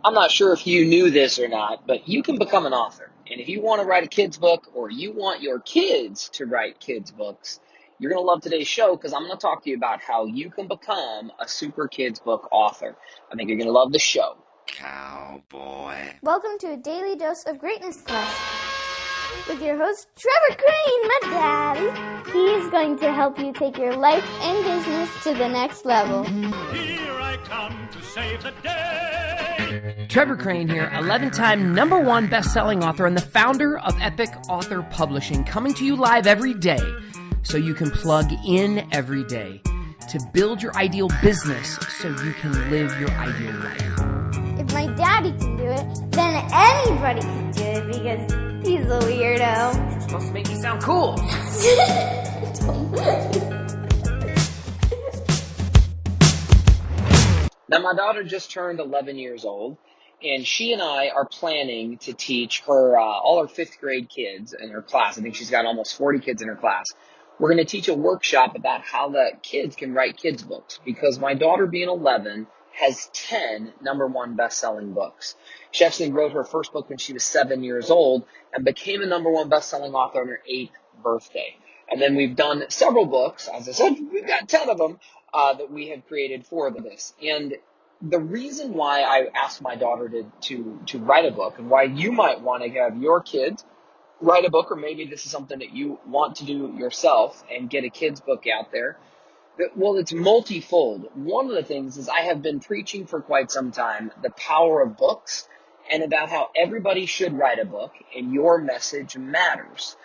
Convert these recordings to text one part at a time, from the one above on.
I'm not sure if you knew this or not, but you can become an author. And if you want to write a kid's book or you want your kids to write kids' books, you're going to love today's show because I'm going to talk to you about how you can become a super kids book author. I think you're going to love the show. Cowboy. Welcome to a daily dose of greatness quest with your host, Trevor Crane, my daddy. He is going to help you take your life and business to the next level. Here I come to save the day. Trevor Crane here, 11-time #1 best-selling author and the founder of Epic Author Publishing, coming to you live every day so you can plug in every day to build your ideal business so you can live your ideal life. If my daddy can do it, then anybody can do it because he's a weirdo. You're supposed to make me sound cool. Now, my daughter just turned 11 years old, and she and I are planning to teach her all her fifth grade kids in her class. I think she's got almost 40 kids in her class. We're going to teach a workshop about how the kids can write kids' books because my daughter, being 11, has 10 #1 best-selling books. She actually wrote her first book when she was 7 years old and became a #1 best-selling author on her 8th birthday. And then we've done several books. As I said, we've got 10 of them that we have created for this. And the reason why I asked my daughter to write a book and why you might want to have your kids write a book, or maybe this is something that you want to do yourself and get a kid's book out there, well, it's multifold. One of the things is I have been preaching for quite some time the power of books and about how everybody should write a book and your message matters.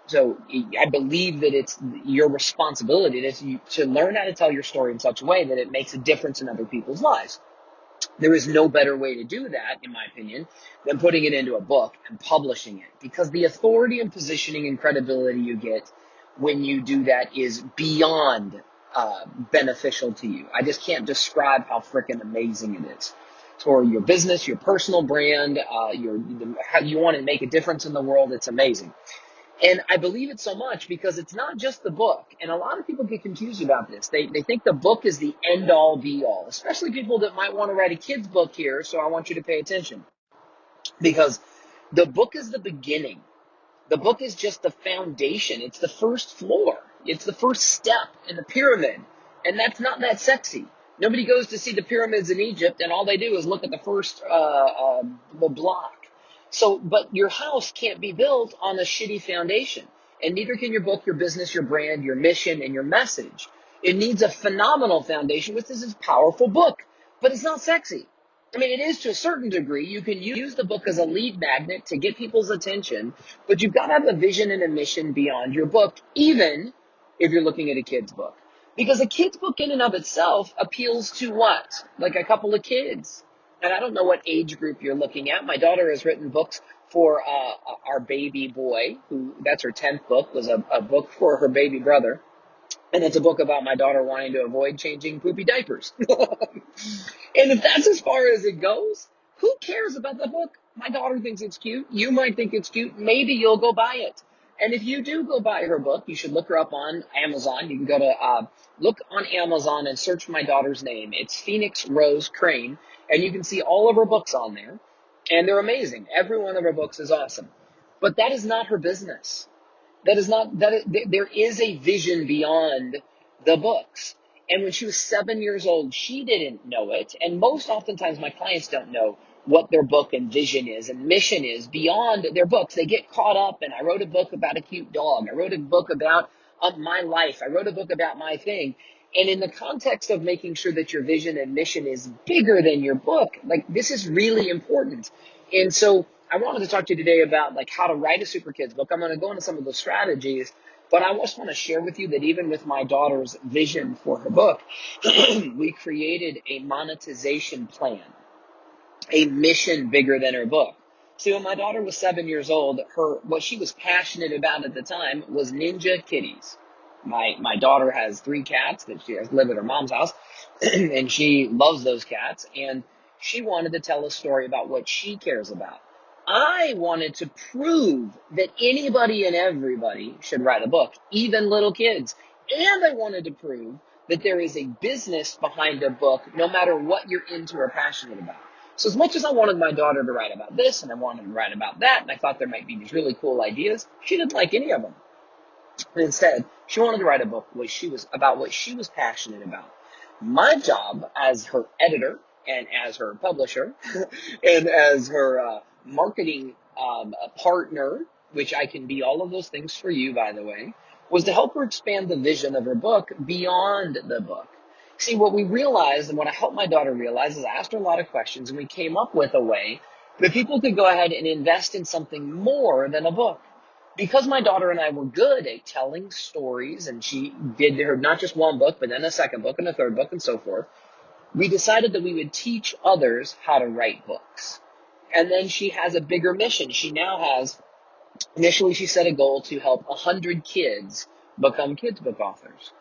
So I believe that it's your responsibility to learn how to tell your story in such a way that it makes a difference in other people's lives. There is no better way to do that, in my opinion, than putting it into a book and publishing it. Because the authority and positioning and credibility you get when you do that is beyond beneficial to you. I just can't describe how freaking amazing it is. For your business, your personal brand, how you want to make a difference in the world, it's amazing. And I believe it so much because it's not just the book. And a lot of people get confused about this. They think the book is the end-all, be-all, especially people that might want to write a kid's book here, so I want you to pay attention. Because the book is the beginning. The book is just the foundation. It's the first floor. It's the first step in the pyramid. And that's not that sexy. Nobody goes to see the pyramids in Egypt, and all they do is look at the first block. So, but your house can't be built on a shitty foundation, and neither can your book, your business, your brand, your mission, and your message. It needs a phenomenal foundation, which is this powerful book, but it's not sexy. I mean, it is to a certain degree. You can use the book as a lead magnet to get people's attention, but you've got to have a vision and a mission beyond your book, even if you're looking at a kid's book. Because a kid's book in and of itself appeals to what? Like a couple of kids. And I don't know what age group you're looking at. My daughter has written books for our baby boy, that's her 10th book, was a book for her baby brother. And it's a book about my daughter wanting to avoid changing poopy diapers. And if that's as far as it goes, who cares about the book? My daughter thinks it's cute. You might think it's cute. Maybe you'll go buy it. And if you do go buy her book, you should look her up on Amazon. You can go to look on Amazon and search my daughter's name. It's Phoenix Rose Crane. And you can see all of her books on there. And they're amazing. Every one of her books is awesome. But that is not her business. There is a vision beyond the books. And when she was 7 years old, she didn't know it. And most oftentimes my clients don't know what their book and vision is and mission is beyond their books. They get caught up in, I wrote a book about a cute dog. I wrote a book about my life. I wrote a book about my thing. And in the context of making sure that your vision and mission is bigger than your book, like this is really important. And so I wanted to talk to you today about like how to write a super kids book. I'm going to go into some of those strategies, but I just want to share with you that even with my daughter's vision for her book, we created a monetization plan, a mission bigger than her book. See, when my daughter was 7 years old, what she was passionate about at the time was ninja kitties. My daughter has 3 cats that she live at her mom's house, and she loves those cats, and she wanted to tell a story about what she cares about. I wanted to prove that anybody and everybody should write a book, even little kids. And I wanted to prove that there is a business behind a book, no matter what you're into or passionate about. So as much as I wanted my daughter to write about this and I wanted to write about that, and I thought there might be these really cool ideas, she didn't like any of them. And instead, she wanted to write a book what she was passionate about. My job as her editor and as her publisher and as her marketing partner, which I can be all of those things for you, by the way, was to help her expand the vision of her book beyond the book. See, what we realized and what I helped my daughter realize is I asked her a lot of questions, and we came up with a way that people could go ahead and invest in something more than a book. Because my daughter and I were good at telling stories, and she did her not just one book, but then a second book and a third book and so forth, we decided that we would teach others how to write books. And then she has a bigger mission. She now has, initially she set a goal to help 100 kids become kids book authors.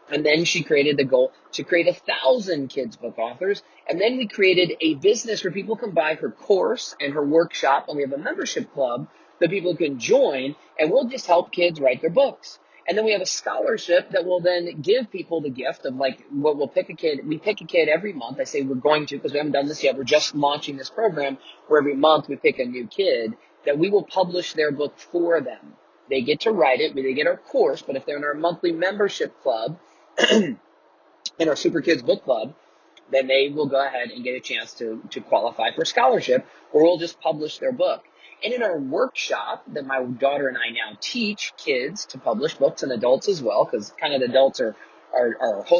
And then she created the goal to create 1,000 kids book authors. And then we created a business where people can buy her course and her workshop. And we have a membership club that people can join. And we'll just help kids write their books. And then we have a scholarship that will then give people the gift of like, what we'll pick a kid. We pick a kid every month. I say we're going to, because we haven't done this yet. We're just launching this program where every month we pick a new kid that we will publish their book for them. They get to write it. They get our course. But if they're in our monthly membership club, in our Super Kids Book Club, then they will go ahead and get a chance to qualify for scholarship, or we'll just publish their book. And in our workshop that my daughter and I now teach kids to publish books, and adults as well, because kind of the adults are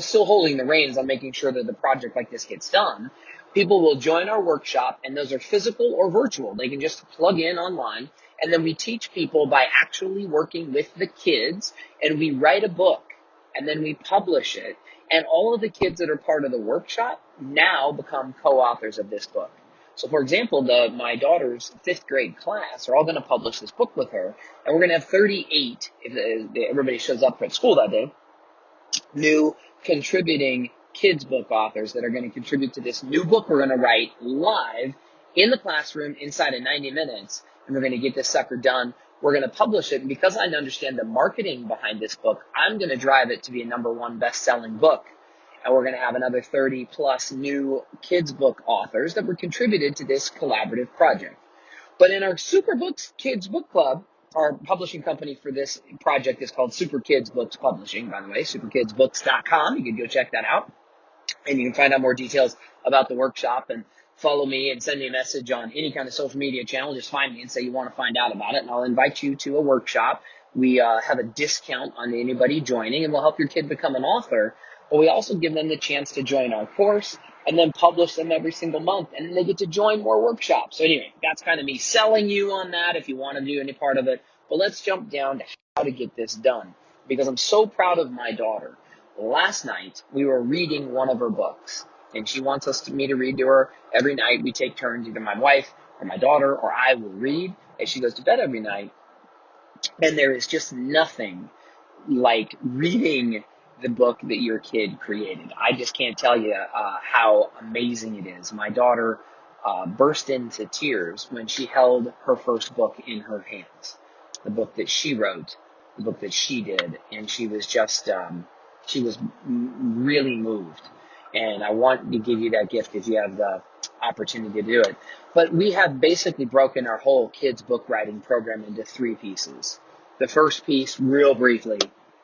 still holding the reins on making sure that the project like this gets done. People will join our workshop, and those are physical or virtual. They can just plug in online, and then we teach people by actually working with the kids, and we write a book. And then we publish it, and all of the kids that are part of the workshop now become co-authors of this book. So, for example, my daughter's 5th grade class are all going to publish this book with her, and we're going to have 38, if everybody shows up at school that day, new contributing kids book authors that are going to contribute to this new book we're going to write live in the classroom inside of 90 minutes, and we're going to get this sucker done. We're going to publish it, and because I understand the marketing behind this book, I'm going to drive it to be a #1 best-selling book. And we're going to have another 30-plus new kids book authors that were contributed to this collaborative project. But in our Super Books Kids Book Club, our publishing company for this project is called Super Kids Books Publishing, by the way, superkidsbooks.com. You can go check that out, and you can find out more details about the workshop and follow me and send me a message on any kind of social media channel. Just find me and say you want to find out about it, and I'll invite you to a workshop. We have a discount on anybody joining, and we'll help your kid become an author. But we also give them the chance to join our course and then publish them every single month, and then they get to join more workshops. So anyway, that's kind of me selling you on that if you want to do any part of it. But let's jump down to how to get this done, because I'm so proud of my daughter. Last night, we were reading one of her books, and she wants me to read to her every night. We take turns, either my wife or my daughter or I will read as she goes to bed every night. And there is just nothing like reading the book that your kid created. I just can't tell you how amazing it is. My daughter burst into tears when she held her first book in her hands, the book that she wrote, the book that she did, and she was just, she was really moved. And I want to give you that gift if you have the opportunity to do it. But we have basically broken our whole kids book writing program into 3 pieces. The first piece, real briefly,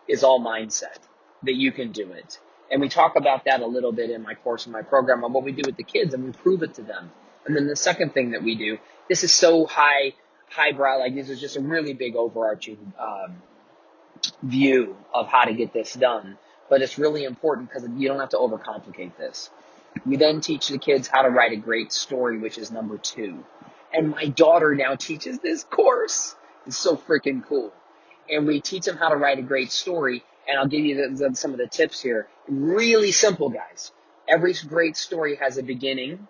is all mindset, that you can do it. And we talk about that a little bit in my course and my program on what we do with the kids, and we prove it to them. And then the second thing that we do, this is so highbrow, like this is just a really big overarching view of how to get this done. But it's really important because you don't have to overcomplicate this. We then teach the kids how to write a great story, which is number 2. And my daughter now teaches this course. It's so freaking cool. And we teach them how to write a great story. And I'll give you some of the tips here. Really simple, guys. Every great story has a beginning,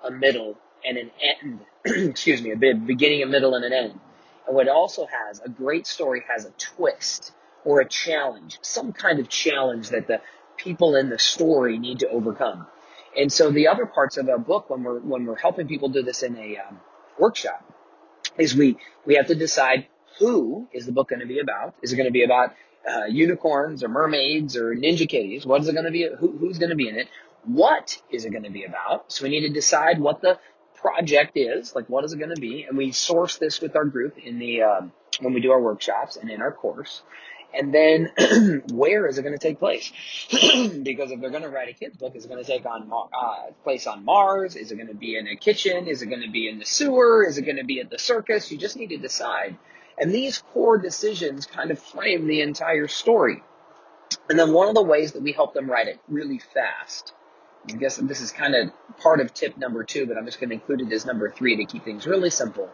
a middle, and an end. Excuse me, a beginning, a middle, and an end. And what it also has, a great story has a twist or a challenge, some kind of challenge that the people in the story need to overcome. And so the other parts of our book, when we're helping people do this in a workshop, is we have to decide who is the book going to be about. Is it going to be about unicorns or mermaids or ninja kitties? What is it going to be? Who's going to be in it? What is it going to be about? So we need to decide what the project is, like what is it going to be, and we source this with our group in the when we do our workshops and in our course. And then where is it going to take place? Because if they're going to write a kid's book, is it going to take on place on Mars? Is it going to be in a kitchen? Is it going to be in the sewer? Is it going to be at the circus? You just need to decide. And these core decisions kind of frame the entire story. And then one of the ways that we help them write it really fast, I guess this is kind of part of tip number 2, but I'm just going to include it as number 3 to keep things really simple,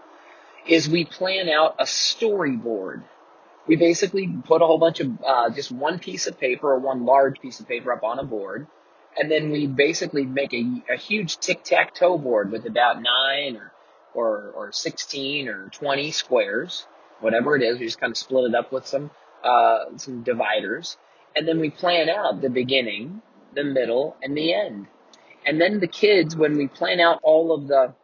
is we plan out a storyboard. We basically put a whole bunch of just one piece of paper or one large piece of paper up on a board, and then we basically make a huge tic-tac-toe board with about 9 or 16 or 20 squares, whatever it is. We just kind of split it up with some dividers, and then we plan out the beginning, the middle, and the end. And then the kids, when we plan out all of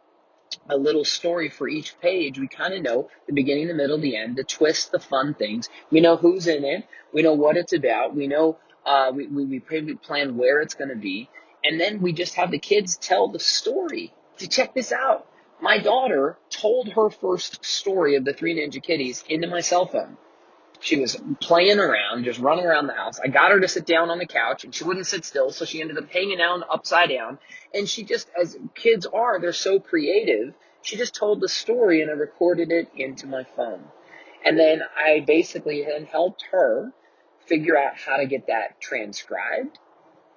a little story for each page, we kind of know the beginning, the middle, the end, the twist, the fun things. We know who's in it. We know what it's about. We know we plan where it's going to be. And then we just have the kids tell the story. To check this out, my daughter told her first story of the 3 Ninja Kitties into my cell phone. She was playing around, just running around the house. I got her to sit down on the couch, and she wouldn't sit still, so she ended up hanging out upside down. And she just, as kids are, they're so creative, she just told the story, and I recorded it into my phone. And then I basically then helped her figure out how to get that transcribed.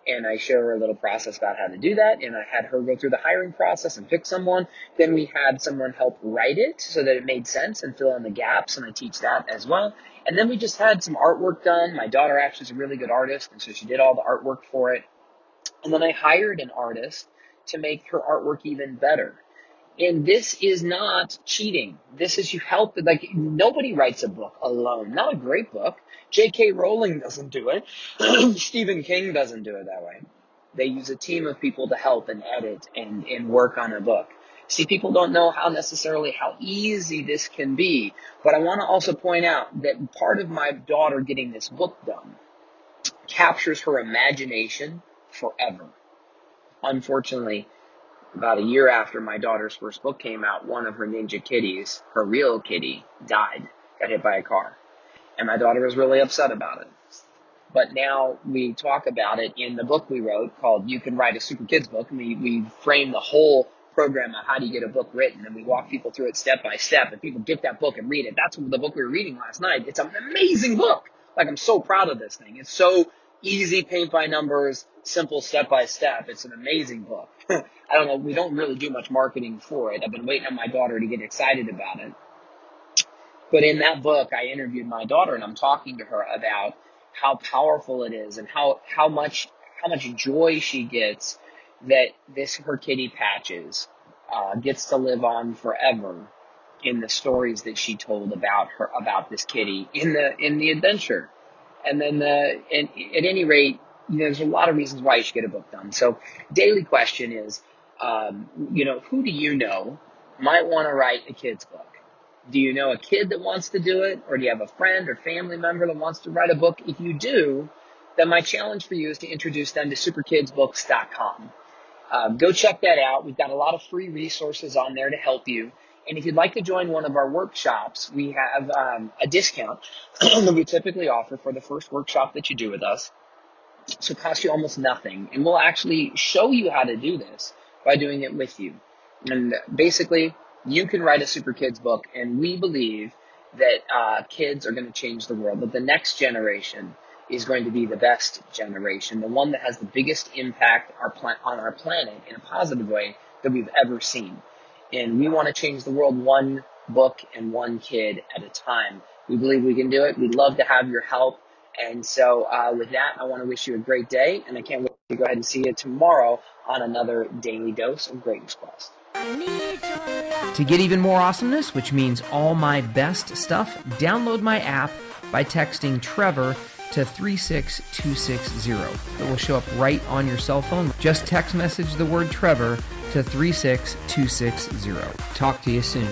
And I showed her a little process about how to do that, and I had her go through the hiring process and pick someone. Then we had someone help write it so that it made sense and fill in the gaps, and I teach that as well. And then we just had some artwork done. My daughter actually is a really good artist, and so she did all the artwork for it. And then I hired an artist to make her artwork even better. And this is not cheating. This is you help. Like, nobody writes a book alone. Not a great book. J.K. Rowling doesn't do it. Stephen King doesn't do it that way. They use a team of people to help and edit and work on a book. See, people don't know how easy this can be. But I want to also point out that part of my daughter getting this book done captures her imagination forever. Unfortunately, about a year after my daughter's first book came out, one of her Ninja Kitties, her real kitty, died, got hit by a car. And my daughter was really upset about it. But now we talk about it in the book we wrote called You Can Write a Super Kids Book. And we frame the whole program on how do you get a book written. And we walk people through it step by step. And people get that book and read it. That's the book we were reading last night. It's an amazing book. Like, I'm so proud of this thing. It's so easy, paint by numbers, simple step by step. It's an amazing book. I don't know. We don't really do much marketing for it. I've been waiting on my daughter to get excited about it. But in that book, I interviewed my daughter, and I'm talking to her about how powerful it is and how much joy she gets that her kitty Patches gets to live on forever in the stories that she told about this kitty in the adventure. And then at any rate, there's a lot of reasons why you should get a book done. So daily question is, who do you know might want to write a kid's book? Do you know a kid that wants to do it? Or do you have a friend or family member that wants to write a book? If you do, then my challenge for you is to introduce them to superkidsbooks.com. Go check that out. We've got a lot of free resources on there to help you. And if you'd like to join one of our workshops, we have a discount that we typically offer for the first workshop that you do with us. So it costs you almost nothing. And we'll actually show you how to do this by doing it with you. And basically, you can write a Super Kids book, and we believe that kids are going to change the world, that the next generation is going to be the best generation, the one that has the biggest impact on our planet in a positive way that we've ever seen. And we want to change the world one book and one kid at a time. We believe we can do it. We'd love to have your help. And so with that, I want to wish you a great day, and I can't wait to go ahead and see you tomorrow on another Daily Dose of Greatness Quest. To get even more awesomeness, which means all my best stuff, download my app by texting Trevor to 36260. It will show up right on your cell phone. Just text message the word Trevor to 36260. Talk to you soon.